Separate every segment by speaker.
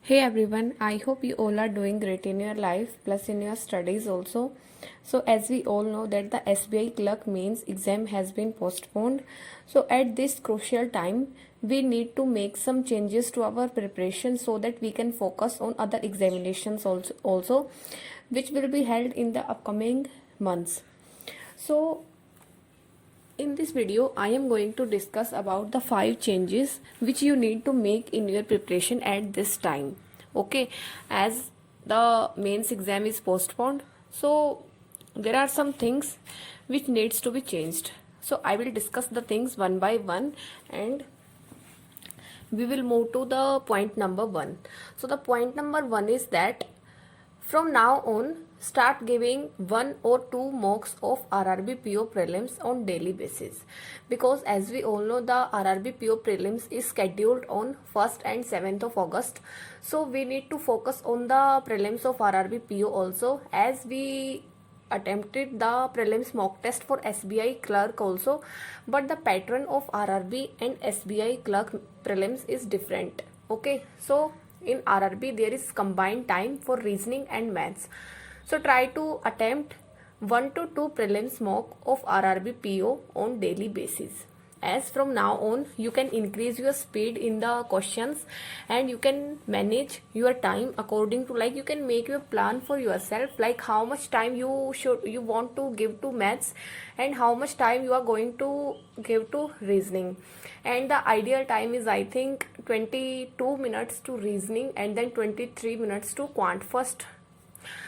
Speaker 1: Hey everyone, I hope you all are doing great in your life plus in your studies also. So as we all know that the SBI clerk mains exam has been postponed. So at this crucial time we need to make some changes to our preparation so that we can focus on other examinations also which will be held in the upcoming months. So in this video, I am going to discuss about the 5 changes which you need to make in your preparation at this time. Okay, as the mains exam is postponed, so there are some things which needs to be changed. So I will discuss the things one by one and we will move to the point number 1. So the point number 1 is that from now on, start giving 1 or 2 mocks of RRB PO prelims on daily basis, because as we all know the RRB PO prelims is scheduled on 1st and 7th of August. So we need to focus on the prelims of RRB PO also, as we attempted the prelims mock test for SBI clerk also, but the pattern of RRB and SBI clerk prelims is different. Okay, so in RRB there is combined time for reasoning and maths. So try to attempt 1 to 2 prelims mock of RRB PO on daily basis. As from now on you can increase your speed in the questions and you can manage your time according to, like, you can make your plan for yourself, like how much time you want to give to maths and how much time you are going to give to reasoning. And the ideal time is, I think, 22 minutes to reasoning and then 23 minutes to quant first.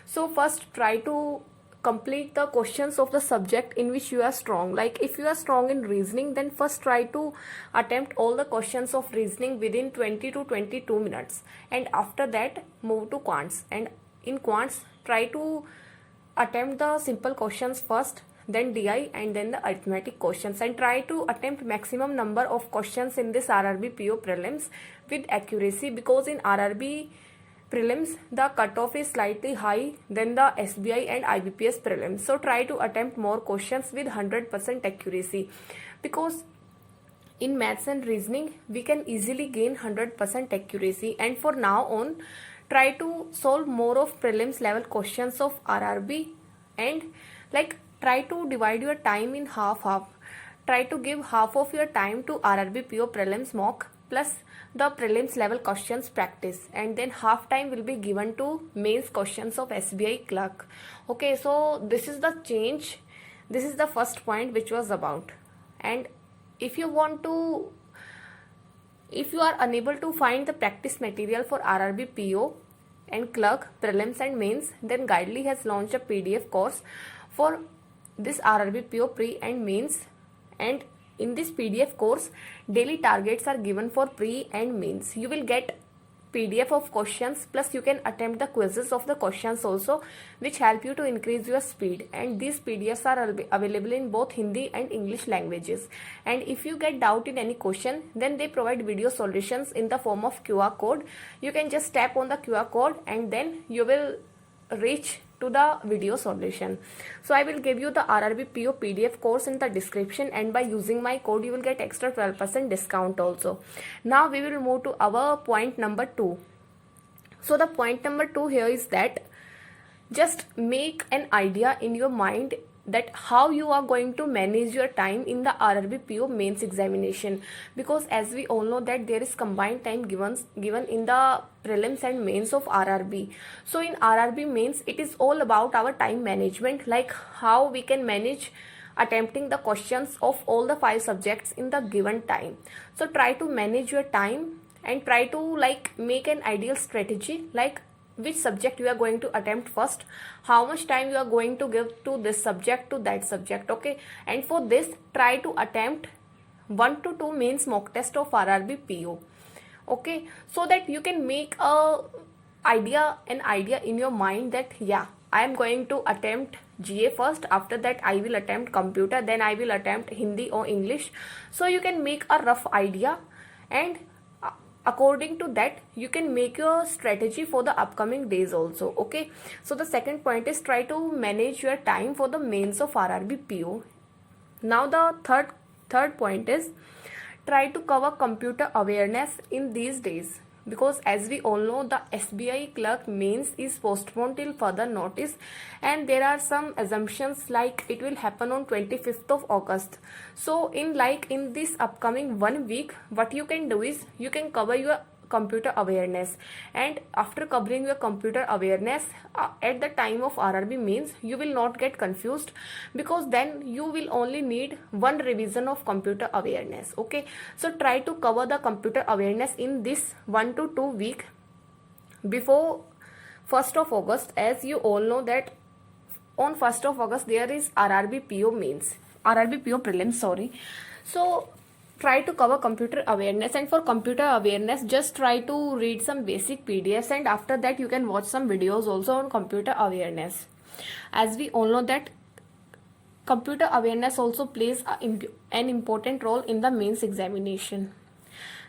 Speaker 1: So first try to complete the questions of the subject in which you are strong. Like if you are strong in reasoning, then first try to attempt all the questions of reasoning within 20 to 22 minutes, and after that move to quants. And in quants try to attempt the simple questions first, then DI, and then the arithmetic questions, and try to attempt maximum number of questions in this RRB PO prelims with accuracy, because in RRB prelims the cutoff is slightly high than the SBI and IBPS prelims. So try to attempt more questions with 100% accuracy, because in maths and reasoning we can easily gain 100% accuracy. And for now on, try to solve more of prelims level questions of RRB, and like try to divide your time in half. Try to give half of your time to RRB PO prelims mock plus the prelims level questions practice, and then half time will be given to mains questions of SBI clerk. Okay, so this is the change. This is the first point which was about. And if you are unable to find the practice material for RRB PO and clerk prelims and mains, then Guidely has launched a PDF course for this RRB PO pre and mains. And in this PDF course, daily targets are given for pre and mains. You will get PDF of questions, plus you can attempt the quizzes of the questions also, which help you to increase your speed. And these PDFs are available in both Hindi and English languages. And if you get doubt in any question, then they provide video solutions in the form of QR code. You can just tap on the QR code and then you will reach to the video solution. So I will give you the RRB PO PDF course in the description, and by using my code you will get extra 12% discount also. Now we will move to our point number 2. So the point number 2 here is that just make an idea in your mind that how you are going to manage your time in the RRB PO mains examination, because as we all know that there is combined time given in the prelims and mains of RRB. So in RRB mains it is all about our time management, like how we can manage attempting the questions of all the 5 subjects in the given time. So try to manage your time and try to like make an ideal strategy, like which subject you are going to attempt first, how much time you are going to give to this subject, to that subject. Okay, and for this try to attempt 1 to 2 mains mock test of RRB PO. Okay, so that you can make an idea in your mind that yeah, I am going to attempt GA first, after that I will attempt computer, then I will attempt Hindi or English. So you can make a rough idea, and according to that you can make your strategy for the upcoming days also. Okay, so the second point is try to manage your time for the mains of RRB PO. Now the third point is try to cover computer awareness in these days. because as we all know the SBI clerk mains is postponed till further notice, and there are some assumptions like it will happen on 25th of August. So in this upcoming 1 week, what you can do is you can cover your computer awareness, and after covering your computer awareness at the time of RRB means you will not get confused, because then you will only need one revision of computer awareness. Okay, so try to cover the computer awareness in this 1 to 2 week before 1st of August. As you all know that on 1st of August there is RRB PO mains, RRB PO prelims, sorry. So try to cover computer awareness, and for computer awareness just try to read some basic PDFs, and after that you can watch some videos also on computer awareness. As we all know that computer awareness also plays an important role in the mains examination.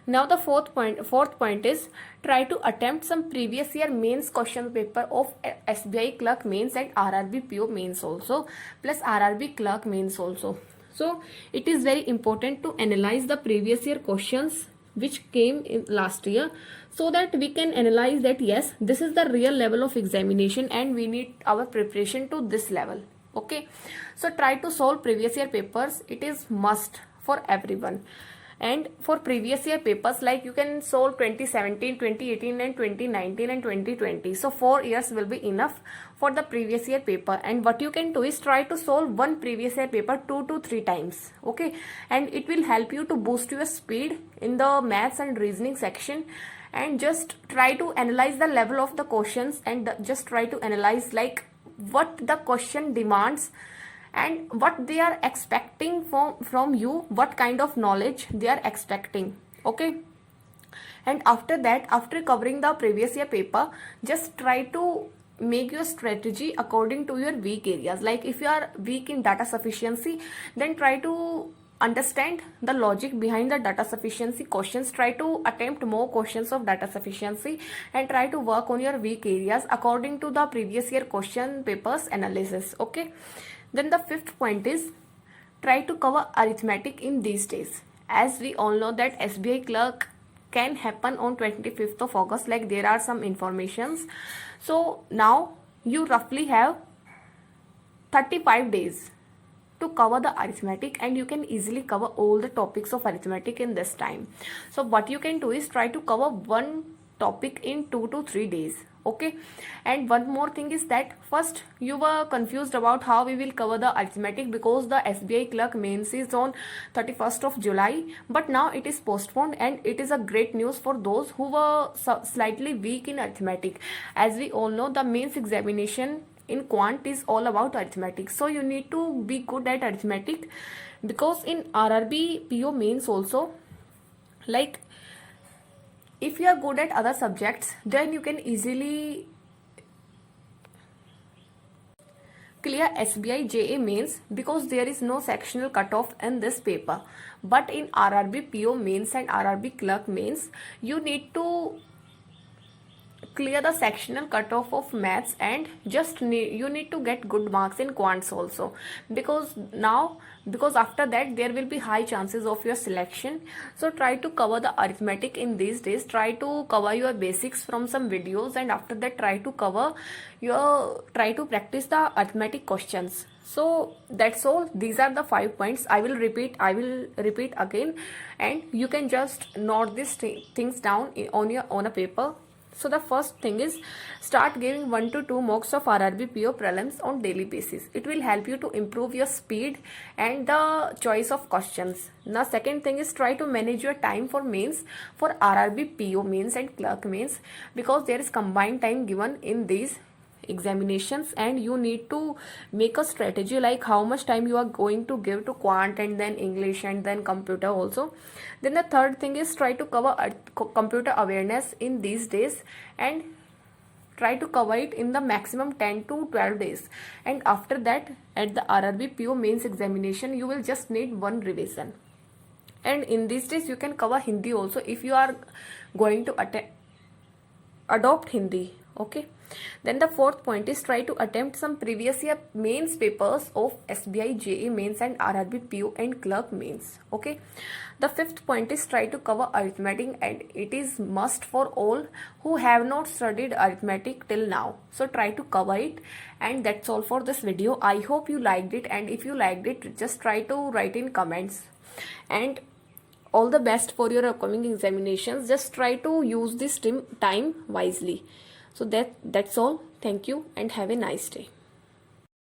Speaker 1: Now the fourth point is try to attempt some previous year mains question paper of SBI clerk mains and RRB PO mains also, plus RRB clerk mains also. So it is very important to analyze the previous year questions which came in last year, so that we can analyze that yes, this is the real level of examination and we need our preparation to this level. Okay, so try to solve previous year papers. It is must for everyone. And for previous year papers, like you can solve 2017, 2018 and 2019 and 2020. So 4 years will be enough for the previous year paper. And what you can do is try to solve one previous year paper 2 to 3 times. Okay, and it will help you to boost your speed in the maths and reasoning section. And just try to analyze the level of the questions, and just try to analyze like what the question demands and what they are expecting from you, what kind of knowledge they are expecting. Okay, and after that, after covering the previous year paper, just try to make your strategy according to your weak areas. Like if you are weak in data sufficiency, then try to understand the logic behind the data sufficiency questions, try to attempt more questions of data sufficiency, and try to work on your weak areas according to the previous year question papers analysis. Okay, then the fifth point is try to cover arithmetic in these days. As we all know that SBI clerk can happen on 25th of August, like there are some informations. So now you roughly have 35 days to cover the arithmetic, and you can easily cover all the topics of arithmetic in this time. So what you can do is try to cover one topic in 2 to 3 days. Okay, and one more thing is that first you were confused about how we will cover the arithmetic because the SBI clerk mains is on 31st of July, but now it is postponed, and it is a great news for those who were slightly weak in arithmetic. As we all know, the mains examination in quant is all about arithmetic, so you need to be good at arithmetic, because in RRB PO mains also, like if you are good at other subjects, then you can easily clear SBI JA mains, because there is no sectional cutoff in this paper. But in RRB PO mains and RRB clerk mains, you need to clear the sectional cutoff of maths, and you need to get good marks in quants also, because after that there will be high chances of your selection. So try to cover the arithmetic in these days, try to cover your basics from some videos, and after that try to practice the arithmetic questions. So that's all. These are the 5 points. I will repeat again, and you can just note these things down on a paper. So the first thing is start giving 1 to 2 mocks of RRB PO prelims on daily basis. It will help you to improve your speed and the choice of questions. Now second thing is try to manage your time for mains, for RRB PO mains and clerk mains, because there is combined time given in these examinations, and you need to make a strategy like how much time you are going to give to quant and then English and then computer also. Then the third thing is try to cover computer awareness in these days, and try to cover it in the maximum 10 to 12 days, and after that at the RRB PO mains examination you will just need one revision. And in these days you can cover Hindi also if you are going to adopt Hindi. Okay, then the fourth point is try to attempt some previous year mains papers of SBI JE mains and RRB PO and clerk mains. Okay, the fifth point is try to cover arithmetic, and it is must for all who have not studied arithmetic till now. So try to cover it, and that's all for this video. I hope you liked it, and if you liked it, just try to write in comments. And all the best for your upcoming examinations. Just try to use this time wisely. So that's all. Thank you and have a nice day.